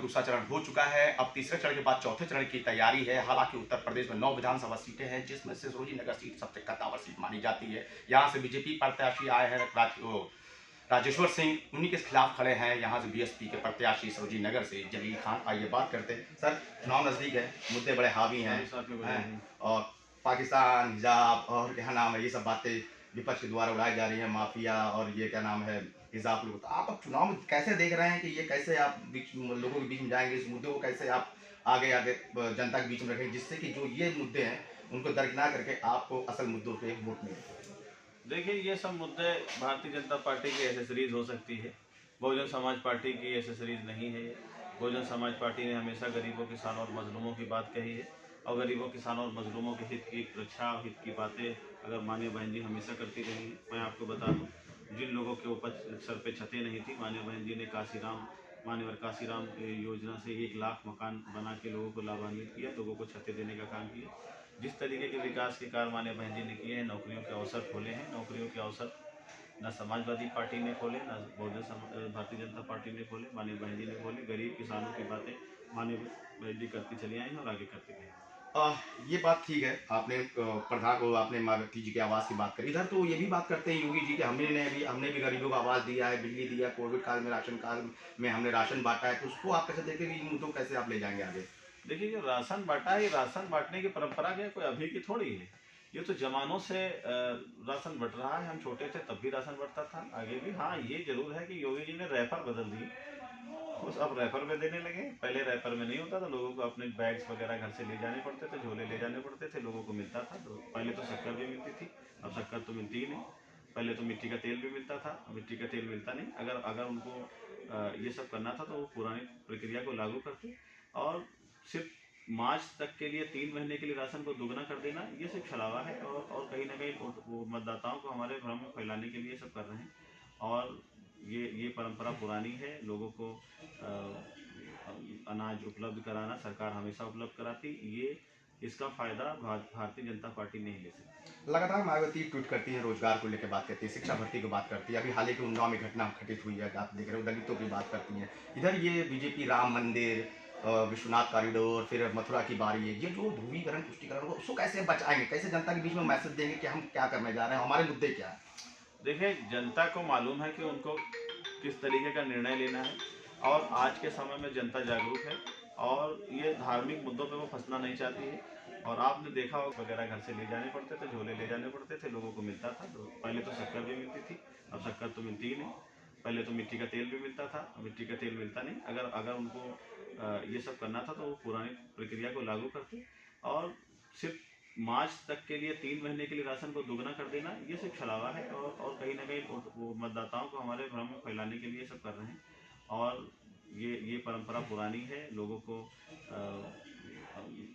दूसरा चरण हो चुका है। अब तीसरे चरण के बाद चौथे चरण की तैयारी है। हालांकि उत्तर प्रदेश में 9 विधानसभा सीटें हैं, जिसमें से सरोजिनी नगर सीट सबसे कद्दावर सीट मानी जाती है। यहाँ से बीजेपी प्रत्याशी आए हैं राजेश्वर सिंह, उन्हीं के खिलाफ खड़े हैं। यहाँ से बीएसपी के प्रत्याशी सरोजिनी नगर से जलील खान। आइए बात करते हैं। सर, चुनाव नजदीक है, मुद्दे बड़े हावी हैं और पाकिस्तान, हिजाब और क्या नाम है, ये सब बातें विपक्ष के द्वारा उड़ाई जा रही है। माफिया और ये क्या नाम है, हिजाब लोग। तो आप अब चुनाव में कैसे देख रहे हैं कि ये कैसे आप लोगों के बीच में जाएंगे, इस मुद्दे को कैसे आप आगे आगे जनता के बीच में रखेंगे, जिससे कि जो ये मुद्दे हैं उनको दरकिनार करके आपको असल मुद्दों पे वोट मिले? देखिए, ये सब मुद्दे भारतीय जनता पार्टी की एसेसरीज हो सकती है, बहुजन समाज पार्टी की एसेसरीज नहीं है। बहुजन समाज पार्टी ने हमेशा गरीबों, किसानों और मजलूमों की बात कही है और गरीबों, किसानों और मजलूमों के हित की रक्षा, हित की बातें अगर माननीय बहन जी हमेशा करती रही है। मैं आपको बता दूं, जिन लोगों के ऊपर सर पे छतें नहीं थी, माननीय बहन जी ने मान्यवर काशीराम योजना से 1 लाख मकान बना के लोगों को लाभान्वित किया, लोगों को छतें देने का काम किया। जिस तरीके के विकास के कार्य माननीय बहन जी ने किए हैं, नौकरियों के अवसर खोले हैं, नौकरियों के अवसर न समाजवादी पार्टी ने खोले, न भारतीय जनता पार्टी ने खोले, माननीय बहन जी ने खोले। गरीब किसानों की बातें माननीय बहन जी करती चली आई हैं और आगे करते गए। ये बात ठीक है, आपने प्रधान को, आपने मायावती जी की आवाज़ की बात करी। इधर तो ये भी बात करते हैं योगी जी कि हमने भी गरीबों को आवाज़ दिया है, बिजली दिया, कोविड काल में राशन कार्ड में हमने राशन बांटा है। तो उसको आप कैसे देखते हैं कि इन मुद्दों को कैसे आप ले जाएंगे आगे? देखिए, जो राशन बांटा है, ये राशन बांटने की परंपरा क्या कोई अभी की थोड़ी है। ये तो जमानों से राशन बट रहा है। हम छोटे थे तब भी राशन बटता था, आगे भी। हाँ, ये जरूर है कि योगी जी ने रैपर बदल दी, उस अब रैपर में देने लगे। पहले रैपर में नहीं होता था, लोगों को अपने बैग्स वगैरह घर से ले जाने पड़ते थे, झोले ले जाने पड़ते थे, लोगों को मिलता था। तो पहले तो शक्कर भी मिलती थी, अब शक्कर तो मिलती ही नहीं। पहले तो मिट्टी का तेल भी मिलता था, अब मिट्टी का तेल मिलता नहीं। अगर अगर उनको ये सब करना था तो वो पुरानी प्रक्रिया को लागू करते और सिर्फ मार्च तक के लिए 3 महीने के लिए राशन को दुगना कर देना, ये सिर्फ छलावा है। और कहीं ना कहीं वो मतदाताओं को हमारे भ्रम में फैलाने के लिए सब कर रहे हैं। और ये परंपरा पुरानी है। लोगों को अनाज उपलब्ध कराना सरकार हमेशा उपलब्ध कराती। ये इसका फायदा भारतीय जनता पार्टी नहीं ले सकती। लगातार मायावती ट्वीट करती है, रोजगार को लेकर बात करती है, शिक्षा भर्ती की बात करती है। अभी हाल ही के उन्नाव में घटना घटित हुई है, आप देख रहे हो, दलितों की बात करती हैं। इधर ये बीजेपी राम मंदिर, विश्वनाथ कॉरिडोर, फिर मथुरा की बारी है, ये जो ध्रुवीकरण पुष्टिकरण होगा, उसको कैसे बचाएंगे, कैसे जनता के बीच में मैसेज देंगे कि हम क्या करने जा रहे हैं, हमारे मुद्दे क्या है? देखिए, जनता को मालूम है कि उनको किस तरीके का निर्णय लेना है और आज के समय में जनता जागरूक है और ये धार्मिक मुद्दों पे वो फंसना नहीं चाहती है। और आपने देखा हो वगैरह घर से ले जाने पड़ते थे, झोले ले जाने पड़ते थे, लोगों को मिलता था। तो पहले तो शक्कर भी मिलती थी, अब शक्कर तो मिलती ही नहीं। पहले तो मिट्टी का तेल भी मिलता था, मिट्टी का तेल मिलता नहीं। अगर अगर उनको ये सब करना था तो वो पुरानी प्रक्रिया को लागू करते और सिर्फ मार्च तक के लिए 3 महीने के लिए राशन को दुगना कर देना, ये सिर्फ छलावा है। और कहीं ना कहीं वो मतदाताओं को हमारे भ्रम में फैलाने के लिए सब कर रहे हैं। और ये परंपरा पुरानी है। लोगों को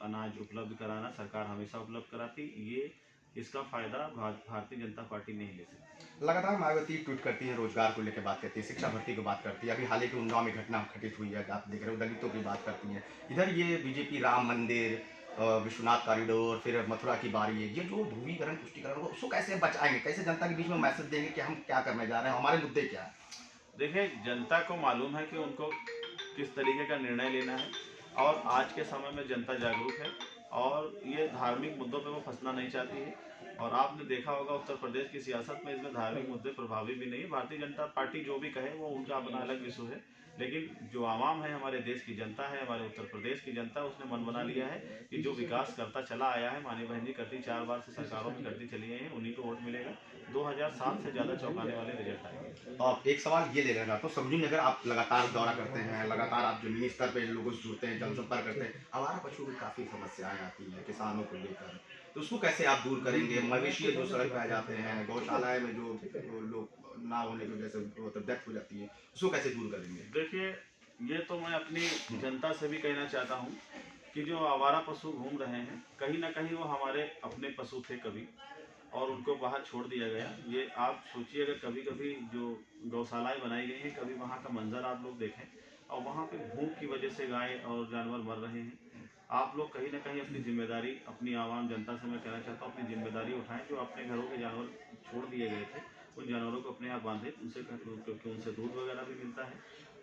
अनाज उपलब्ध कराना सरकार हमेशा उपलब्ध कराती। ये इसका फायदा भारतीय जनता पार्टी नहीं ले सकती। लगातार मायावती ट्वीट करती है, रोजगार को लेकर बात करती है, शिक्षा भर्ती की बात करती है। अभी हाल ही के उन्नाव में घटना घटित हुई है, आप देख रहे हो, दलितों की बात करती हैं। इधर ये बीजेपी राम मंदिर, विश्वनाथ कॉरिडोर, फिर मथुरा की बारी है, ये जो ध्रुवीकरण पुष्टिकरण होगा, उसको कैसे बचाएंगे, कैसे जनता के बीच में मैसेज देंगे कि हम क्या करने जा रहे हैं, हमारे मुद्दे क्या है? देखिए, जनता को मालूम है कि उनको किस तरीके का निर्णय लेना है और आज के समय में जनता जागरूक है और ये धार्मिक मुद्दों पे वो फंसना नहीं चाहती है। और आपने देखा होगा उत्तर प्रदेश की सियासत में इसमें धार्मिक मुद्दे प्रभावी भी नहीं है। भारतीय जनता पार्टी जो भी कहे वो उनका अपना अलग विषय है, लेकिन जो आवाम है, हमारे देश की जनता है, हमारे उत्तर प्रदेश की जनता, उसने मन बना लिया है कि जो विकास करता चला आया है, माननीय बहन जी करती 4 बार से सरकारों में करती चली आई है, उन्हीं को वोट मिलेगा। 2007 से ज़्यादा चौंकाने वाले रिजल्ट आएंगे। अब एक सवाल ये लेना चाहता हूँ, सरोजिनी नगर आप लगातार दौरा करते हैं, लगातार आप जमीनी स्तर पे लोगों से जुड़ते हैं, जनसंपर्क करते हैं। आवारा पशुओं की काफ़ी समस्याएं आती हैं किसानों को लेकर, तो उसको कैसे आप दूर करेंगे? मवेशी जो सड़क पे आ जाते हैं, गौशालाएं में जो लोग ना होने की वजह से मतलब डेथ हो जाती है, उसको कैसे दूर करेंगे? देखिए, ये तो मैं अपनी जनता से भी कहना चाहता हूँ कि जो आवारा पशु घूम रहे हैं, कहीं ना कहीं वो हमारे अपने पशु थे कभी और उनको बाहर छोड़ दिया गया। ये आप सोचिए, अगर कभी कभी जो गौशालाएं बनाई गई हैं, कभी वहाँ का मंजर आप लोग देखें और वहाँ पे भूख की वजह से गाय और जानवर मर रहे हैं। आप लोग कहीं ना कहीं अपनी जिम्मेदारी, अपनी आवाम जनता से मैं कहना चाहता हूँ, अपनी जिम्मेदारी उठाएं। जो अपने घरों के जानवर छोड़ दिए गए थे, उन जानवरों को अपने यहाँ बांधें, उनसे, क्योंकि उनसे दूध वगैरह भी मिलता है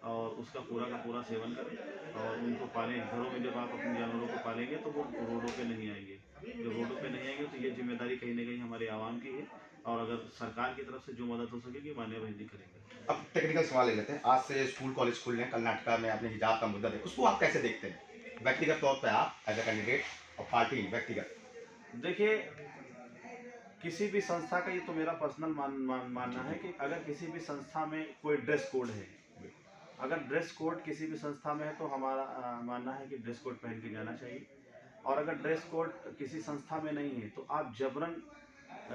और उसका पूरा का पूरा सेवन करें और उनको पालें। घरों में जब आप अपने जानवरों को पालेंगे तो वो रोडों पे नहीं आएंगे। जब रोडों पे नहीं आएंगे तो ये जिम्मेदारी कहीं ना कहीं हमारे आवाम की है, और अगर सरकार की तरफ से जो मदद हो सकेगी मान्य भाई जी करेंगे। अब टेक्निकल सवाल ले लेते हैं। आज से स्कूल कॉलेज खुल रहे हैं, कर्नाटका में आपने हिजाब का मुद्दा देखा, उसको आप कैसे देखते हैं व्यक्तिगत तौर पे, आप एज ए कैंडिडेट और पार्टी व्यक्तिगत? देखिए, किसी भी संस्था का, ये तो मेरा पर्सनल मानना है कि अगर किसी भी संस्था में कोई ड्रेस कोड है, अगर ड्रेस कोड किसी भी संस्था में है तो हमारा मानना है कि ड्रेस कोड पहन के जाना चाहिए। और अगर ड्रेस कोड किसी संस्था में नहीं है तो आप जबरन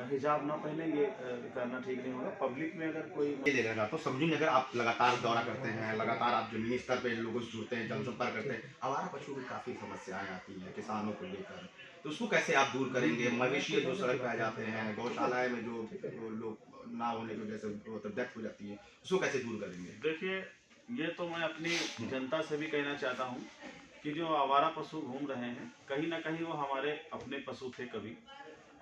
हिजाब ना पहने, ये करना ठीक नहीं होगा। पब्लिक में अगर कोई ये ले लेगा तो सरोजिनी नगर आप लगातार दौरा करते हैं, लगातार आप जमीनी स्तर पे लोगों से जुड़ते हैं, जनसंपर्क करते हैं, आवारा पशुओं की काफी समस्याएं आती हैं किसानों को लेकर, तो उसको कैसे आप दूर करेंगे? मवेशी जो सड़क पे आ जाते हैं, गौशालाएं में जो लोग ना होने की वजह से मतलब डेथ हो जाती है, उसको कैसे दूर करेंगे? देखिए, ये तो मैं अपनी जनता से भी कहना चाहता हूँ कि जो आवारा पशु घूम रहे हैं, कहीं ना कहीं वो हमारे अपने पशु थे कभी,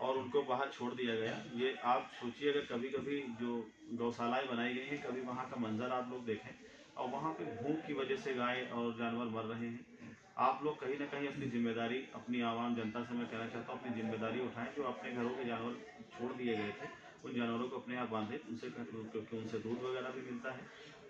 और उनको बाहर छोड़ दिया गया। ये आप सोचिए, अगर कभी कभी जो गौशालाएं बनाई गई हैं, कभी वहाँ का मंजर आप लोग देखें, और वहाँ पे भूख की वजह से गाय और जानवर मर रहे हैं। आप लोग कहीं ना कहीं अपनी जिम्मेदारी, अपनी आवाम जनता से मैं कहना चाहता हूँ, अपनी जिम्मेदारी उठाएं। जो अपने घरों के जानवर छोड़ दिए गए थे, उन जानवरों को अपने आप बांधें, क्योंकि उनसे दूध वगैरह भी मिलता है,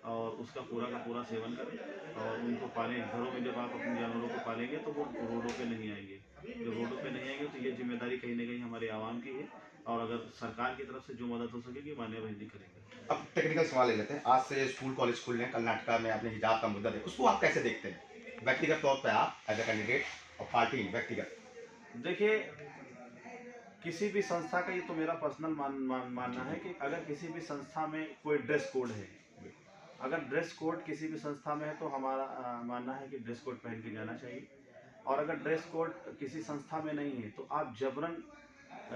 और उसका पूरा का पूरा सेवन करें और उनको पालें। घरों में जब आप अपने जानवरों को पालेंगे तो वो रोडों पे नहीं आएंगे। जब रोडों पे नहीं आएंगे तो ये जिम्मेदारी कहीं ना कहीं हमारे आवाम की है, और अगर सरकार की तरफ से जो मदद हो सकेगी मान्य भाई जी करेंगे। अब टेक्निकल सवाल ले लेते हैं। आज से स्कूल कॉलेज खुल रहे हैं, कर्नाटका में आपने हिजाब का मुद्दा देखा, उसको आप कैसे देखते हैं व्यक्तिगत तौर पे, आप एज ए कैंडिडेट और पार्टी व्यक्तिगत? देखिए, किसी भी संस्था का, ये तो मेरा पर्सनल मानना है कि अगर किसी भी संस्था में कोई ड्रेस कोड है, अगर ड्रेस कोड किसी भी संस्था में है तो हमारा मानना है कि ड्रेस कोड पहन के जाना चाहिए। और अगर ड्रेस कोड किसी संस्था में नहीं है तो आप जबरन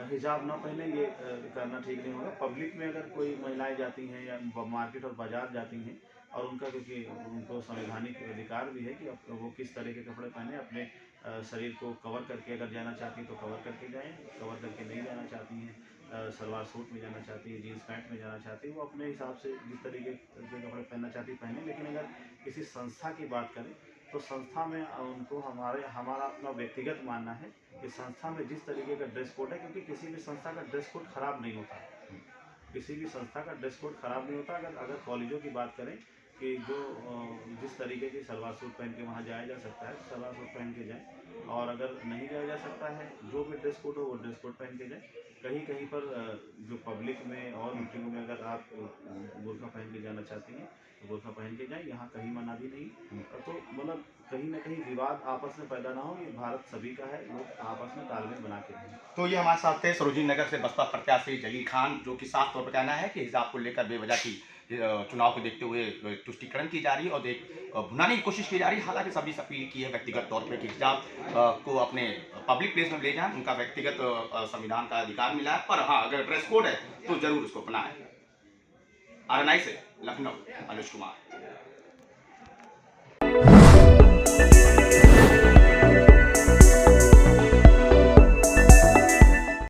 हिजाब ना पहने, ये करना ठीक नहीं होगा। पब्लिक में अगर कोई महिलाएं जाती हैं या मार्केट और बाजार जाती हैं, और उनका, क्योंकि उनको संवैधानिक अधिकार भी है कि वो किस तरह के कपड़े पहने, अपने शरीर को कवर करके अगर जाना चाहती हैं तो कवर करके जाएं, कवर करके नहीं जाना चाहती हैं, सलवार सूट में जाना चाहती है, जीन्स पैंट में जाना चाहती है, वो अपने हिसाब से जिस तरीके के कपड़े पहनना चाहती है पहने। लेकिन अगर किसी संस्था की बात करें तो संस्था में उनको हमारा अपना व्यक्तिगत मानना है कि संस्था में जिस तरीके का ड्रेस कोड है, क्योंकि किसी भी संस्था का ड्रेस कोड खराब नहीं होता, किसी भी संस्था का ड्रेस कोड खराब नहीं होता। अगर कॉलेजों की बात करें कि जो जिस तरीके की सलवार सूट पहन के वहाँ जाया जा सकता है तो सलवार सूट पहन के जाए, और अगर नहीं जाया जा सकता है, जो भी ड्रेस कोड हो वो ड्रेस कोड पहन के जाए। कहीं कहीं पर जो पब्लिक में और मीटिंगों में अगर आप बुर्का पहन के जाना चाहती हैं तो बुर्का पहन के जाएं, यहाँ कहीं मना भी नहीं। तो मतलब कहीं ना कहीं विवाद आपस में पैदा ना हो, ये भारत सभी का है, लोग आपस में तालमेल बना के रहें। तो ये हमारे साथ थे सरोजिनी नगर से बसपा प्रत्याशी जलील खान, जो कि साफ तौर पर कहना है कि हिजाब को लेकर बेवजह की चुनाव को देखते हुए तुष्टिकरण की जा रही है और भुनाने की कोशिश की जा रही है। हालांकि सभी से अपील की है व्यक्तिगत तौर पे कि हिजाब को अपने पब्लिक प्लेस में ले जाएं, उनका व्यक्तिगत संविधान का अधिकार मिला है, पर हाँ अगर ड्रेस कोड है तो जरूर उसको अपनाएं। RNI से लखनऊ अनुज कुमार।